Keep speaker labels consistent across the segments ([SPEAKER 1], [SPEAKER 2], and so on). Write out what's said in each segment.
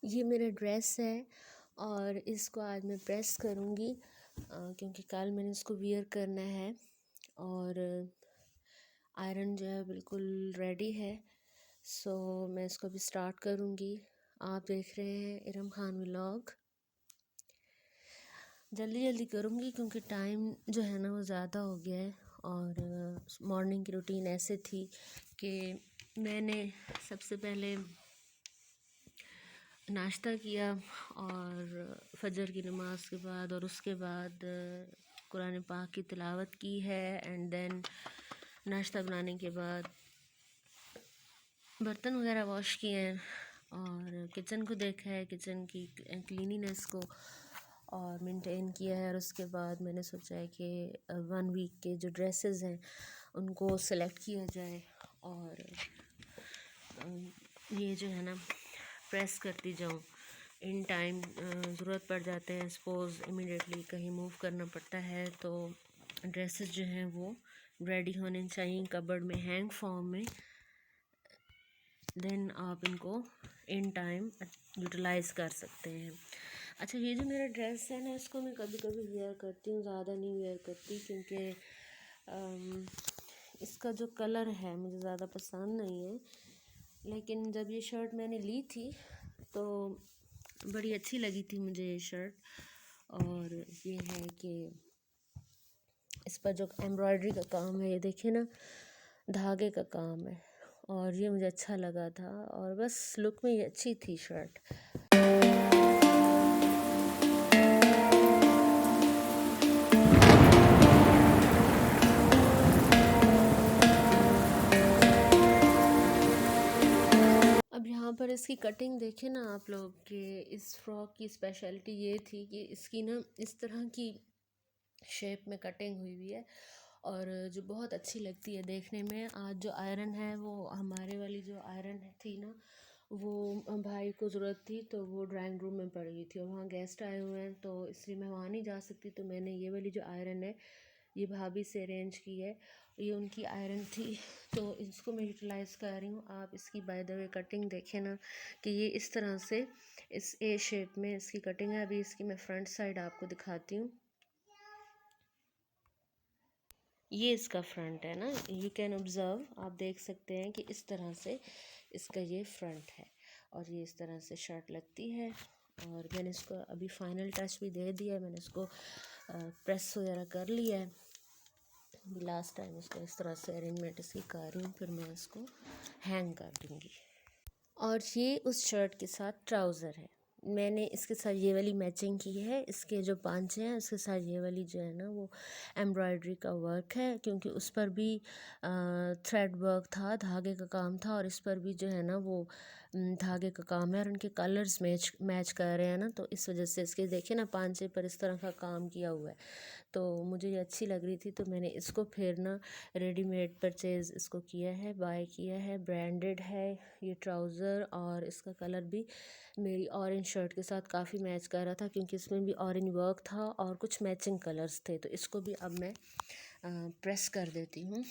[SPEAKER 1] ये मेरा ड्रेस है और इसको आज मैं प्रेस करूँगी क्योंकि कल मैंने इसको वियर करना है। और आयरन जो है बिल्कुल रेडी है। सो मैं इसको अभी स्टार्ट करूँगी। आप देख रहे हैं इरम खान व्लॉग। जल्दी जल्दी करूँगी क्योंकि टाइम जो है ना वो ज़्यादा हो गया है। और मॉर्निंग की रूटीन ऐसे थी कि मैंने सबसे पहले नाश्ता किया और फजर की नमाज के बाद और उसके बाद कुरान पाक की तिलावत की है। एंड देन नाश्ता बनाने के बाद बर्तन वगैरह वॉश किए हैं और किचन को देखा है, किचन की क्लीनिनेस को और मेंटेन किया है। और उसके बाद मैंने सोचा है कि 1 वीक के जो ड्रेसेस हैं उनको सेलेक्ट किया जाए और ये जो है ना प्रेस करती जाऊँ। इन टाइम ज़रूरत पड़ जाते हैं, सपोज़ इमीडिएटली कहीं मूव करना पड़ता है तो ड्रेसेस जो हैं वो रेडी होने चाहिए कबर्ड में हैंग फॉर्म में। देन आप इनको इन टाइम यूटिलाइज़ कर सकते हैं। अच्छा, ये जो मेरा ड्रेस है ना इसको मैं कभी कभी वेयर करती हूँ, ज़्यादा नहीं वेयर करती क्योंकि इसका जो कलर है मुझे ज़्यादा पसंद नहीं है। लेकिन जब ये शर्ट मैंने ली थी तो बड़ी अच्छी लगी थी मुझे ये शर्ट। और ये है कि इस पर जो एम्ब्रॉयडरी का काम है, ये देखिए ना, धागे का काम है और ये मुझे अच्छा लगा था और बस लुक में ये अच्छी थी शर्ट। अब यहाँ पर इसकी कटिंग देखें ना आप लोग, कि इस फ्रॉक की स्पेशलिटी ये थी कि इसकी ना इस तरह की शेप में कटिंग हुई हुई है और जो बहुत अच्छी लगती है देखने में। आज जो आयरन है वो हमारे वाली जो आयरन थी ना वो भाई को ज़रूरत थी तो वो ड्राइंग रूम में पड़ गई थी और वहाँ गेस्ट आए हुए हैं तो इसलिए मैं वहाँ नहीं जा सकती। तो मैंने ये वाली जो आयरन है ये भाभी से अरेंज की है, ये उनकी आयरन थी तो इसको मैं यूटिलाइज़ कर रही हूँ। आप इसकी बाय द वे कटिंग देखें ना कि ये इस तरह से इस ए शेप में इसकी कटिंग है। अभी इसकी मैं फ्रंट साइड आपको दिखाती हूँ। ये इसका फ्रंट है ना, यू कैन ऑब्ज़र्व, आप देख सकते हैं कि इस तरह से इसका ये फ्रंट है और ये इस तरह से शर्ट लगती है। और मैंने इसको अभी फाइनल टच भी दे दिया है, मैंने इसको प्रेस वगैरह कर लिया है। लास्ट टाइम इसको इस तरह से अरेंजमेंट इसकी कर रही हूँ, फिर मैं इसको हैंग कर दूँगी। और ये उस शर्ट के साथ ट्राउज़र है, मैंने इसके साथ ये वाली मैचिंग की है। इसके जो पांचे हैं उसके साथ ये वाली जो है ना वो एम्ब्रॉयडरी का वर्क है क्योंकि उस पर भी थ्रेड वर्क था, धागे का काम था और इस पर भी जो है ना वो धागे का काम है और उनके कलर्स मैच कर रहे हैं ना, तो इस वजह से इसके देखिए ना पांचे पर इस तरह का काम किया हुआ है। तो मुझे ये अच्छी लग रही थी तो मैंने इसको फिर ना रेडीमेड परचेज़ इसको किया है, बाय किया है। ब्रांडेड है ये ट्राउज़र और इसका कलर भी मेरी ऑरेंज शर्ट के साथ काफ़ी मैच कर रहा था क्योंकि इसमें भी ऑरेंज वर्क था और कुछ मैचिंग कलर्स थे। तो इसको भी अब मैं प्रेस कर देती हूँ।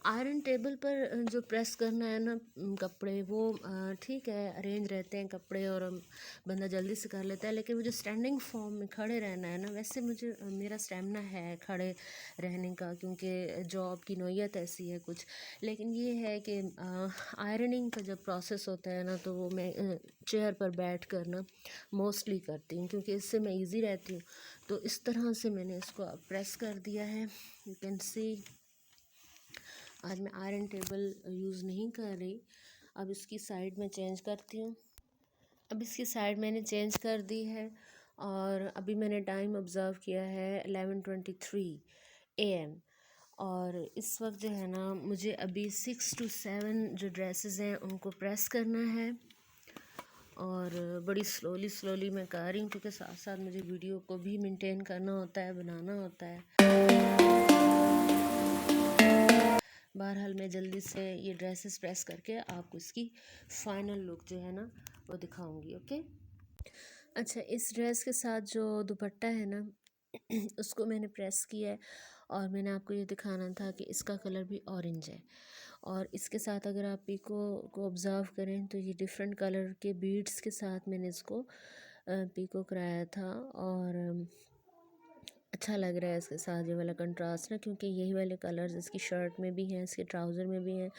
[SPEAKER 1] आयरन टेबल पर जो प्रेस करना है ना कपड़े, वो ठीक है, अरेंज रहते हैं कपड़े और बंदा जल्दी से कर लेता है। लेकिन वो जो स्टैंडिंग फॉर्म में खड़े रहना है ना, वैसे मुझे मेरा स्टेमिना है खड़े रहने का क्योंकि जॉब की नौयत ऐसी है कुछ। लेकिन ये है कि आयरनिंग का जब प्रोसेस होता है ना तो वो मैं चेयर पर बैठ कर ना मोस्टली करती हूँ क्योंकि इससे मैं ईज़ी रहती हूँ। तो इस तरह से मैंने इसको प्रेस कर दिया है, यू कैन सी। आज मैं आयरन टेबल यूज़ नहीं कर रही। अब इसकी साइड में चेंज करती हूँ। अब इसकी साइड मैंने चेंज कर दी है और अभी मैंने टाइम ऑब्ज़र्व किया है 11:23 AM। और इस वक्त जो है ना मुझे अभी 6 to 7 जो ड्रेसेस हैं उनको प्रेस करना है और बड़ी स्लोली मैं कर रही हूँ क्योंकि साथ साथ मुझे वीडियो को भी मेंटेन करना होता है, बनाना होता है। बहरहाल मैं जल्दी से ये ड्रेसेस प्रेस करके आपको इसकी फ़ाइनल लुक जो है ना वो दिखाऊंगी। ओके। अच्छा, इस ड्रेस के साथ जो दुपट्टा है ना उसको मैंने प्रेस किया है और मैंने आपको ये दिखाना था कि इसका कलर भी ऑरेंज है और इसके साथ अगर आप पीको को ऑब्ज़र्व करें तो ये डिफरेंट कलर के बीड्स के साथ मैंने इसको पीको कराया था। और अच्छा लग रहा है इसके साथ ये वाला कंट्रास्ट ना, क्योंकि यही वाले कलर्स इसकी शर्ट में भी हैं, इसके ट्राउज़र में भी हैं।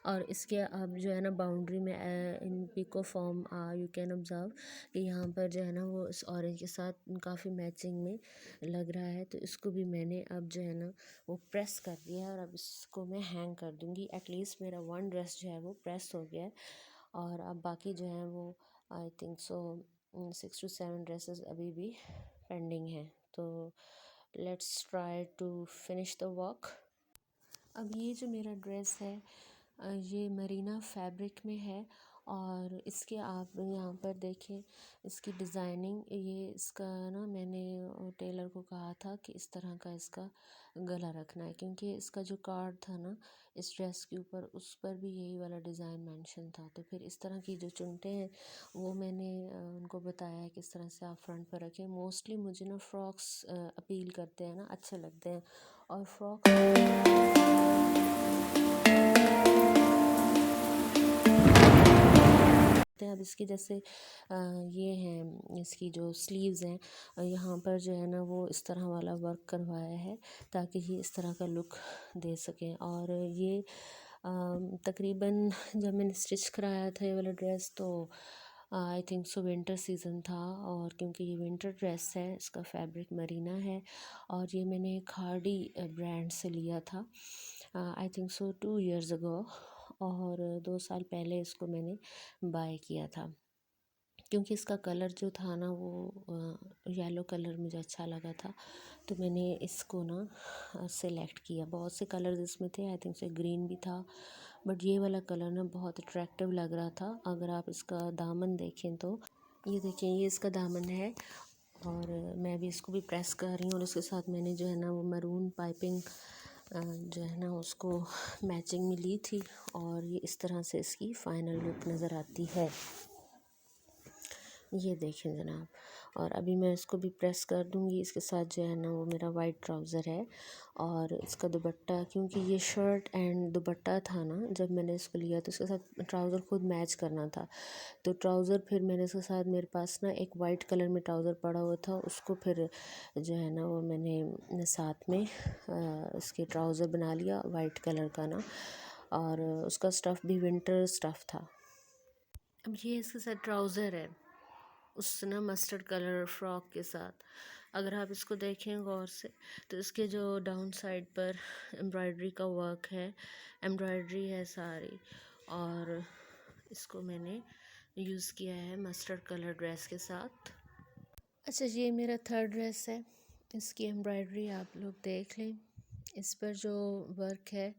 [SPEAKER 1] और इसके अब जो है ना बाउंड्री में in pico form you can observe कि यहाँ पर जो है ना वो इस ऑरेंज के साथ काफ़ी मैचिंग में लग रहा है। तो इसको भी मैंने अब जो है ना वो प्रेस कर दिया है और अब इसको मैं हैंग कर दूँगी। एटलीस्ट मेरा वन ड्रेस जो है वो प्रेस हो गया है और अब बाकी जो है वो I think so 6 to 7 dresses अभी भी पेंडिंग हैं। तो let's try to finish the work. अब ये जो मेरा ड्रेस है ये मरीना फैब्रिक में है और इसके आप यहाँ पर देखें इसकी डिज़ाइनिंग, ये इसका ना मैंने टेलर को कहा था कि इस तरह का इसका गला रखना है, क्योंकि इसका जो कार्ड था ना इस ड्रेस के ऊपर उस पर भी यही वाला डिज़ाइन मेंशन था। तो फिर इस तरह की जो चुनटे हैं वो मैंने उनको बताया है किस तरह से आप फ्रंट पर रखें। मोस्टली मुझे ना फ्रॉक्स अपील करते हैं ना, अच्छे लगते हैं और फ्रॉक अब इसके जैसे ये हैं इसकी जो स्लीव्स हैं यहाँ पर जो है ना वो इस तरह वाला वर्क करवाया है ताकि ये इस तरह का लुक दे सकें। और ये तकरीबन जब मैंने स्टिच कराया था ये वाला ड्रेस तो आई थिंक सो विंटर सीज़न था, और क्योंकि ये विंटर ड्रेस है इसका फैब्रिक मरीना है और ये मैंने खाड़ी ब्रांड से लिया था आई थिंक सो 2 years ago। और 2 साल पहले इसको मैंने बाय किया था, क्योंकि इसका कलर जो था ना वो येलो कलर मुझे अच्छा लगा था तो मैंने इसको ना सेलेक्ट किया। बहुत से कलर्स इसमें थे, आई थिंक से ग्रीन भी था, बट ये वाला कलर ना बहुत अट्रैक्टिव लग रहा था। अगर आप इसका दामन देखें तो ये देखें, ये इसका दामन है और मैं भी इसको भी प्रेस कर रही हूँ और उसके साथ मैंने जो है ना वो मरून पाइपिंग जो है ना उसको मैचिंग में ली थी और ये इस तरह से इसकी फ़ाइनल लुक नज़र आती है। ये देखें जनाब, और अभी मैं इसको भी प्रेस कर दूँगी। इसके साथ जो है ना वो मेरा वाइट ट्राउज़र है और इसका दुपट्टा, क्योंकि ये शर्ट एंड दुपट्टा था ना जब मैंने इसको लिया तो इसके साथ ट्राउज़र खुद मैच करना था। तो ट्राउज़र फिर मैंने इसके साथ मेरे पास ना एक वाइट कलर में ट्राउज़र पड़ा हुआ था, उसको फिर जो है ना वो मैंने साथ में इसके ट्राउज़र बना लिया वाइट कलर का ना, और उसका स्टफ़ भी विंटर स्टफ़ था। अब ये इसके साथ ट्राउज़र है उस ना मस्टर्ड कलर फ्रॉक के साथ। अगर आप इसको देखें गौर से तो इसके जो डाउन साइड पर एम्ब्रॉयडरी का वर्क है, एम्ब्रॉयडरी है सारी, और इसको मैंने यूज़ किया है मस्टर्ड कलर ड्रेस के साथ। अच्छा, ये मेरा थर्ड ड्रेस है, इसकी एम्ब्रॉयडरी आप लोग देख लें। इस पर जो वर्क है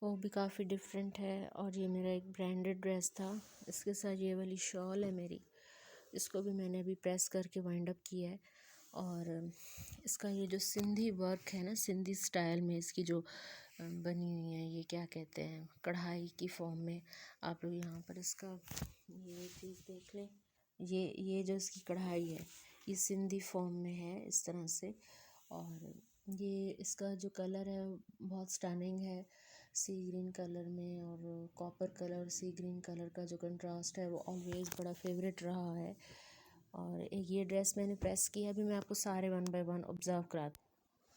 [SPEAKER 1] वो भी काफ़ी डिफरेंट है और ये मेरा एक ब्रांडेड ड्रेस था। इसके साथ ये वाली शॉल है मेरी, इसको भी मैंने अभी प्रेस करके वाइंड अप किया है। और इसका ये जो सिंधी वर्क है ना, सिंधी स्टाइल में इसकी जो बनी हुई है, ये क्या कहते हैं, कढ़ाई की फॉर्म में। आप लोग यहाँ पर इसका ये चीज़ देख लें, ये जो इसकी कढ़ाई है ये सिंधी फॉर्म में है इस तरह से। और ये इसका जो कलर है बहुत स्टनिंग है, सी ग्रीन कलर में, और कॉपर कलर सी ग्रीन कलर का जो कंट्रास्ट है वो ऑलवेज़ बड़ा फेवरेट रहा है। और ये ड्रेस मैंने प्रेस किया, अभी मैं आपको सारे 1 by 1 ऑब्ज़र्व कराती।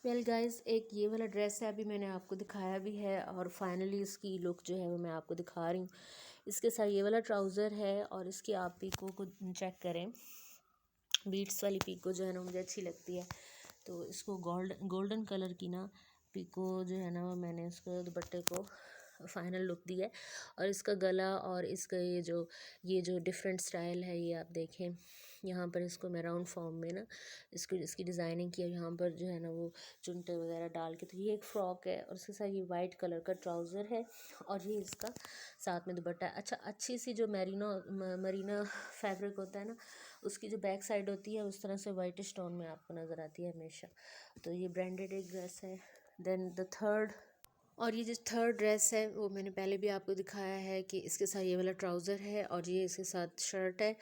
[SPEAKER 1] वेल गाइस, एक ये वाला ड्रेस है, अभी मैंने आपको दिखाया भी है और फाइनली इसकी लुक जो है वो मैं आपको दिखा रही हूँ। इसके साथ ये वाला ट्राउज़र है और इसकी आप पीको को चेक करें, बीट्स वाली पीको जो है ना मुझे अच्छी लगती है, तो इसको गोल्डन कलर की ना पीको जो है ना मैंने इसको दुपट्टे को फाइनल लुक दिया है। और इसका गला और इसका ये जो डिफरेंट स्टाइल है, ये आप देखें यहाँ पर इसको मैं राउंड फॉर्म में ना इसकी डिज़ाइनिंग किया यहाँ पर जो है ना वो चुनटे वगैरह डाल के। तो ये एक फ़्रॉक है और उसके साथ ये वाइट कलर का ट्राउज़र है और ये इसका साथ में दुपट्टा है। अच्छा, अच्छी सी जो मरीना फैब्रिक होता है ना, उसकी जो बैक साइड होती है उस तरह से वाइटिश टोन में आपको नज़र आती है हमेशा। तो ये ब्रांडेड एक ड्रेस है। देन द थर्ड और ये जो थर्ड ड्रेस है वो मैंने पहले भी आपको दिखाया है कि इसके साथ ये वाला ट्राउज़र है और ये इसके साथ शर्ट है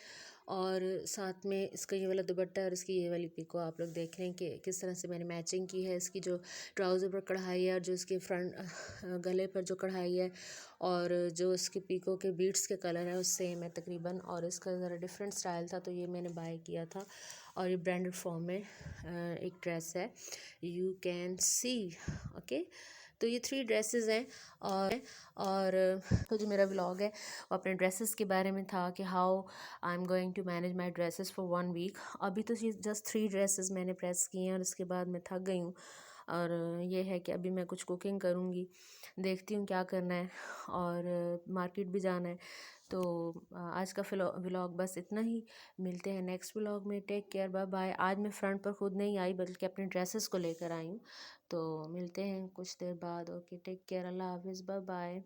[SPEAKER 1] और साथ में इसका ये वाला दुपट्टा और इसकी ये वाली पिको आप लोग देख रहे हैं कि किस तरह से मैंने मैचिंग की है। इसकी जो ट्राउज़र पर कढ़ाई है और जो इसके फ्रंट गले पर जो कढ़ाई है और जो इसके पिको के बीट्स के कलर है वो सेम है तकरीबन, और इसका ज़रा डिफरेंट स्टाइल था तो ये मैंने बाय किया था। और ये ब्रांडेड फॉर्म में एक ड्रेस है, यू कैन सी। ओके, तो ये 3 ड्रेसेस हैं। और तो जो मेरा व्लॉग है वो अपने ड्रेसेस के बारे में था कि how I am going to manage my dresses for 1 week. अभी तो ये जस्ट 3 ड्रेसेस मैंने प्रेस किए हैं और उसके बाद मैं थक गई हूँ। और ये है कि अभी मैं कुछ कुकिंग करूँगी, देखती हूँ क्या करना है, और मार्केट भी जाना है। तो आज का व्लॉग बस इतना ही। मिलते हैं नेक्स्ट व्लॉग में। Take care, bye bye. आज मैं फ्रंट पर खुद नहीं आई बल्कि अपने ड्रेसेस को लेकर आई हूँ। तो मिलते हैं कुछ देर बाद। ओके, टेक केयर, अल्लाह हाफिज़, बाय बाय।